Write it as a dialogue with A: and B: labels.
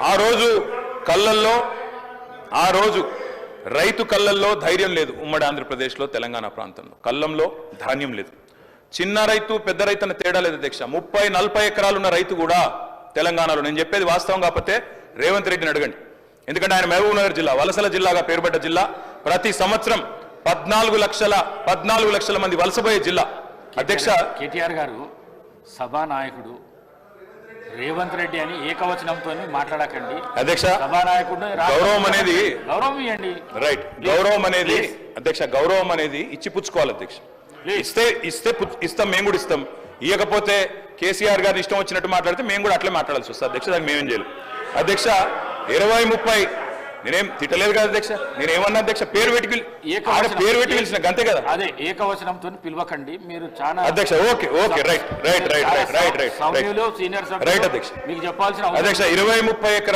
A: ఆ రోజు రైతు కళ్ళల్లో ధైర్యం లేదు. ఉమ్మడి ఆంధ్రప్రదేశ్లో తెలంగాణ ప్రాంతంలో కళ్ళంలో ధాన్యం లేదు. చిన్న రైతు పెద్ద రైతు అనే తేడా లేదు అధ్యక్ష. 30-40 ఎకరాలు ఉన్న రైతు కూడా తెలంగాణలో, నేను చెప్పేది వాస్తవం కాకపోతే రేవంత్ రెడ్డిని అడగండి, ఎందుకంటే ఆయన మహబూబ్ నగర్ జిల్లా వలసల జిల్లాగా పేరుపడ్డ జిల్లా. ప్రతి సంవత్సరం 14 లక్షల మంది వలసపోయే జిల్లా అధ్యక్ష.
B: కేటీఆర్ గారు సభానాయకుడు రేవంత్ రెడ్డి అని ఏకవచనంతో మాట్లాడకండి అధ్యక్ష. సభానాయకుడు
A: గౌరవం అనేది
B: గౌరవం ఇవ్వండి.
A: రైట్, గౌరవం అనేది అధ్యక్ష, గౌరవం అనేది ఇచ్చి పుచ్చుకోవాలి అధ్యక్ష. ఇస్తాం, మేము కూడా ఇస్తాం. ఇవ్వకపోతే కేసీఆర్ గారిని ఇష్టం వచ్చినట్టు మాట్లాడితే మేము కూడా అట్లే మాట్లాడాల్సి వస్తుంది అధ్యక్ష. దానికి మేమేం చేయలేం అధ్యక్ష. 20-30 నేనేం తిట్టలేదు కదా అధ్యక్ష, నేనేమన్నా అధ్యక్ష పేరు పెట్టి పిలిచిన అంతే కదా.
B: అదే ఏకవచనంతో పిలవకండి మీరు చాలా
A: అధ్యక్ష. Okay right right right right right right right
B: senior
A: right అధ్యక్ష.
B: మీకు చెప్పాల్సిన
A: అధ్యక్ష 20-30 ఎకరాలు